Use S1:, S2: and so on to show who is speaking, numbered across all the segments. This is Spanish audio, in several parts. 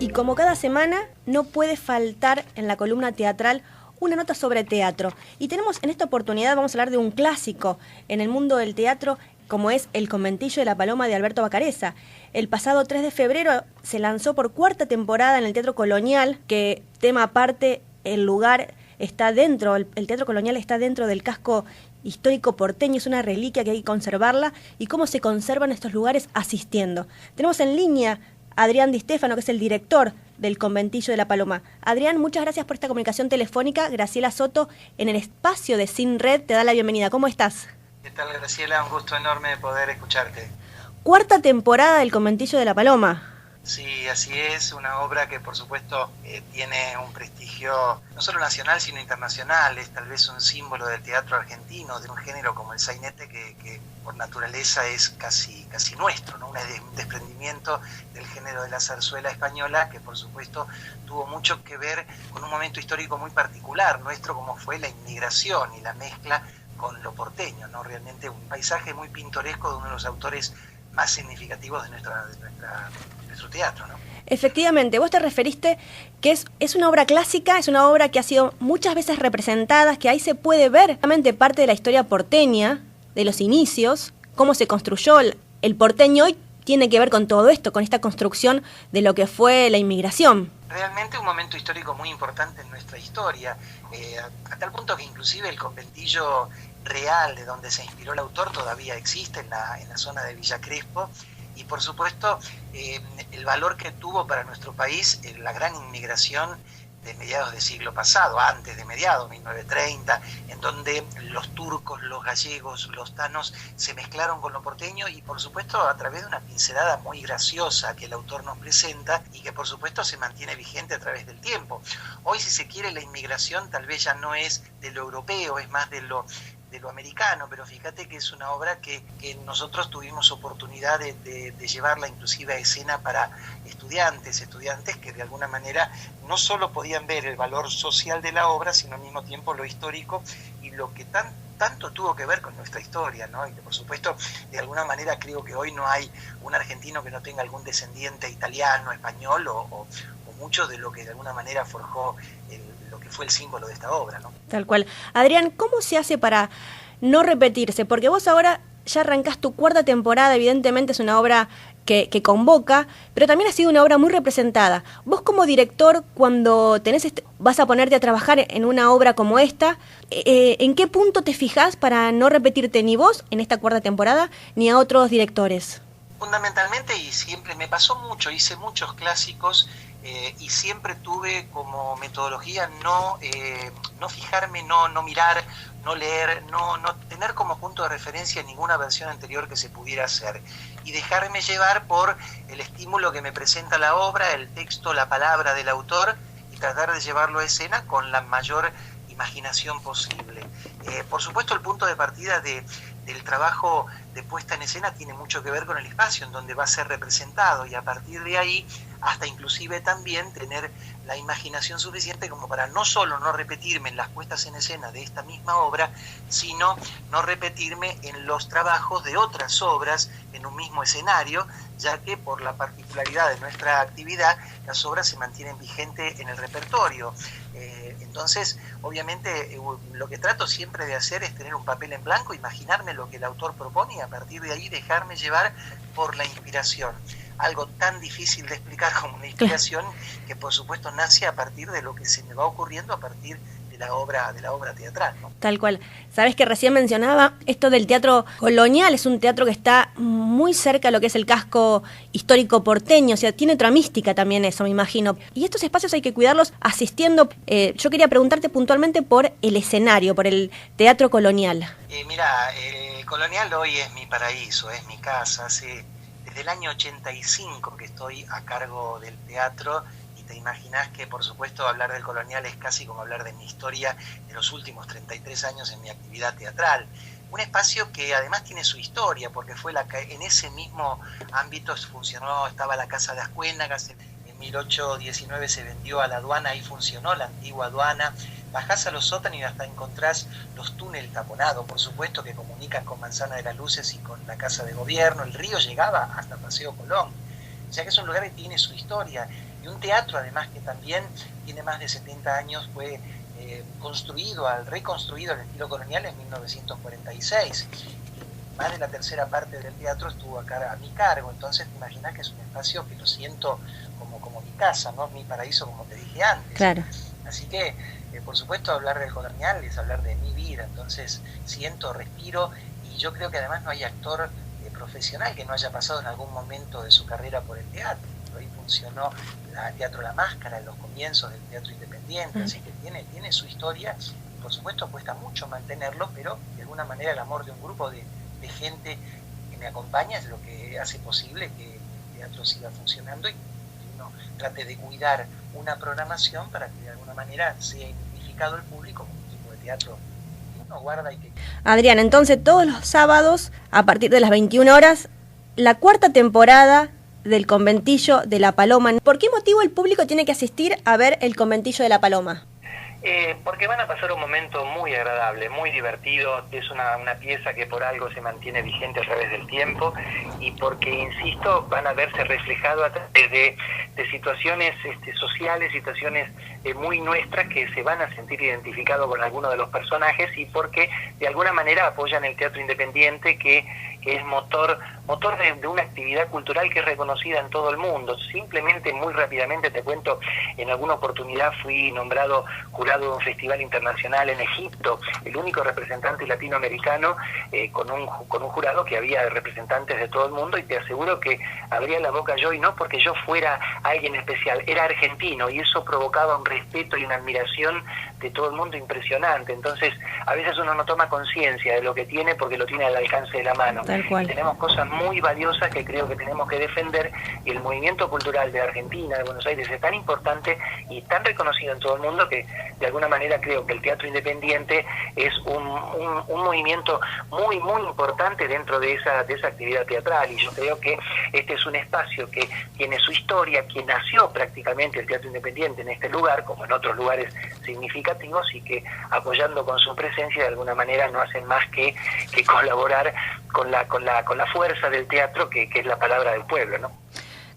S1: Y como cada semana, no puede faltar en la columna teatral una nota sobre teatro. Y tenemos en esta oportunidad, vamos a hablar de un clásico en el mundo del teatro, como es El conventillo de la Paloma de Alberto Vacarezza. El pasado 3 de febrero se lanzó por cuarta temporada en el Teatro Colonial, que tema aparte, el lugar está dentro, el Teatro Colonial está dentro del casco histórico porteño, es una reliquia que hay que conservarla, y cómo se conservan estos lugares asistiendo. Tenemos en línea a Adrián Di Stefano, que es el director del Conventillo de la Paloma. Adrián, muchas gracias por esta comunicación telefónica. Graciela Soto, en el espacio de Sin Red, te da la bienvenida. ¿Cómo estás?
S2: ¿Qué tal, Graciela? Un gusto enorme poder escucharte.
S1: Cuarta temporada del Conventillo de la Paloma.
S2: Sí, así es, una obra que por supuesto tiene un prestigio no solo nacional sino internacional, es tal vez un símbolo del teatro argentino, de un género como el sainete que por naturaleza es casi nuestro, ¿no? Un desprendimiento del género de la zarzuela española que por supuesto tuvo mucho que ver con un momento histórico muy particular nuestro, como fue la inmigración y la mezcla con lo porteño, ¿no? Realmente un paisaje muy pintoresco de uno de los autores más significativos de nuestro teatro, ¿no?
S1: Efectivamente, vos te referiste que es una obra clásica, es una obra que ha sido muchas veces representada, que ahí se puede ver realmente parte de la historia porteña, de los inicios, cómo se construyó el porteño hoy tiene que ver con todo esto, con esta construcción de lo que fue la inmigración.
S2: Realmente un momento histórico muy importante en nuestra historia, a tal punto que inclusive el conventillo real de donde se inspiró el autor todavía existe en la zona de Villa Crespo, y por supuesto el valor que tuvo para nuestro país la gran inmigración de mediados del siglo pasado, antes de mediados, 1930, en donde los turcos, los gallegos, los tanos se mezclaron con lo porteño y por supuesto a través de una pincelada muy graciosa que el autor nos presenta y que por supuesto se mantiene vigente a través del tiempo. Hoy, si se quiere, la inmigración tal vez ya no es de lo europeo, es más de lo americano, pero fíjate que es una obra que nosotros tuvimos oportunidad de llevarla inclusive a escena para estudiantes que de alguna manera no solo podían ver el valor social de la obra, sino al mismo tiempo lo histórico y lo que tanto tuvo que ver con nuestra historia, ¿no? Y que por supuesto, de alguna manera creo que hoy no hay un argentino que no tenga algún descendiente italiano, español o mucho de lo que de alguna manera forjó lo que fue el símbolo de esta obra, ¿no?
S1: Tal cual. Adrián, ¿cómo se hace para no repetirse? Porque vos ahora ya arrancás tu cuarta temporada, evidentemente es una obra que convoca, pero también ha sido una obra muy representada. Vos como director, cuando vas a ponerte a trabajar en una obra como esta, ¿en qué punto te fijás para no repetirte ni vos en esta cuarta temporada, ni a otros directores?
S2: Fundamentalmente, y siempre me pasó mucho, hice muchos clásicos y siempre tuve como metodología no fijarme, no mirar, no leer, no tener como punto de referencia ninguna versión anterior que se pudiera hacer y dejarme llevar por el estímulo que me presenta la obra, el texto, la palabra del autor y tratar de llevarlo a escena con la mayor imaginación posible. Por supuesto, el punto de partida del trabajo de puesta en escena tiene mucho que ver con el espacio en donde va a ser representado y a partir de ahí hasta inclusive también tener la imaginación suficiente como para no solo no repetirme en las puestas en escena de esta misma obra, sino no repetirme en los trabajos de otras obras en un mismo escenario, ya que por la particularidad de nuestra actividad las obras se mantienen vigentes en el repertorio. Entonces, obviamente, lo que trato siempre de hacer es tener un papel en blanco, imaginarme lo que el autor propone y a partir de ahí dejarme llevar por la inspiración. Algo tan difícil de explicar como una inspiración que por supuesto nace a partir de lo que se me va ocurriendo a partir de la obra teatral, ¿no?
S1: Tal cual. Sabes que recién mencionaba esto del Teatro Colonial, es un teatro que está muy cerca de lo que es el casco histórico porteño, o sea, tiene otra mística también eso, me imagino. Y estos espacios hay que cuidarlos asistiendo. Yo quería preguntarte puntualmente por el escenario, por el Teatro Colonial.
S2: Mira, el Colonial hoy es mi paraíso, es mi casa. Desde el año 85 que estoy a cargo del teatro y te imaginás que por supuesto hablar del Colonial es casi como hablar de mi historia de los últimos 33 años en mi actividad teatral. Un espacio que además tiene su historia porque fue en ese mismo ámbito estaba la Casa de Ascuénagas, en 1819 se vendió a la aduana, ahí funcionó la antigua aduana. Bajás a los sótanos y hasta encontrás los túneles taponados, por supuesto, que comunican con Manzana de las Luces y con la Casa de Gobierno. El río llegaba hasta Paseo Colón. O sea que es un lugar que tiene su historia, y un teatro además que también tiene más de 70 años, fue reconstruido al estilo colonial en 1946. Más de la tercera parte del teatro estuvo acá a mi cargo, entonces te imaginas que es un espacio que lo siento como mi casa, ¿no? Mi paraíso, como te dije antes.
S1: Claro.
S2: Así que, por supuesto, hablar del colonial es hablar de mi vida, entonces siento, respiro, y yo creo que además no hay actor profesional que no haya pasado en algún momento de su carrera por el teatro. Ahí funcionó el Teatro La Máscara en los comienzos del teatro independiente, así que tiene su historia, y por supuesto cuesta mucho mantenerlo, pero de alguna manera el amor de un grupo de gente que me acompaña es lo que hace posible que el teatro siga funcionando y uno trate de cuidar una programación para que de alguna manera sea identificado el público como un tipo de teatro que uno guarda y que...
S1: Adrián, entonces todos los sábados a partir de las 21 horas, la cuarta temporada del Conventillo de la Paloma. ¿Por qué motivo el público tiene que asistir a ver el Conventillo de la Paloma?
S3: Porque van a pasar un momento muy agradable, muy divertido. Es una pieza que por algo se mantiene vigente a través del tiempo, y porque, insisto, van a verse reflejado a través de situaciones sociales, situaciones muy nuestras, que se van a sentir identificados con alguno de los personajes, y porque de alguna manera apoyan el teatro independiente, que es motor de una actividad cultural que es reconocida en todo el mundo. Simplemente, muy rápidamente te cuento, en alguna oportunidad fui nombrado jurado de un festival internacional en Egipto, el único representante latinoamericano, con un jurado que había representantes de todo el mundo, y te aseguro que abría la boca yo, y no porque yo fuera alguien especial, era argentino, y eso provocaba un respeto y una admiración de todo el mundo impresionante. Entonces, a veces uno no toma conciencia de lo que tiene porque lo tiene al alcance de la mano.
S1: Tal cual.
S3: Y tenemos cosas muy valiosas que creo que tenemos que defender, y el movimiento cultural de Argentina, de Buenos Aires, es tan importante y tan reconocido en todo el mundo, que de alguna manera creo que el teatro independiente es un movimiento muy importante dentro de esa actividad teatral, y yo creo que este es un espacio que tiene su historia, que nació prácticamente el teatro independiente en este lugar, como en otros lugares significativos, y que apoyando con su presencia de alguna manera no hacen más que colaborar con la fuerza del teatro, que es la palabra del pueblo, ¿no?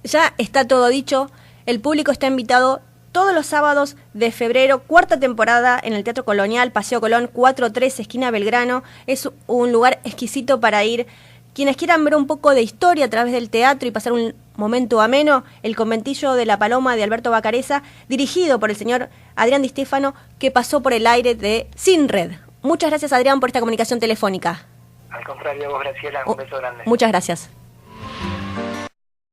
S1: Ya está todo dicho, el público está invitado todos los sábados de febrero, cuarta temporada en el Teatro Colonial, Paseo Colón 413, esquina Belgrano. Es un lugar exquisito para ir. Quienes quieran ver un poco de historia a través del teatro y pasar un momento ameno, el Conventillo de la Paloma de Alberto Bacareza, dirigido por el señor Adrián Di Stéfano, que pasó por el aire de Sin Red. Muchas gracias, Adrián, por esta comunicación telefónica.
S3: Al contrario, vos, Graciela, un beso grande.
S1: Muchas gracias.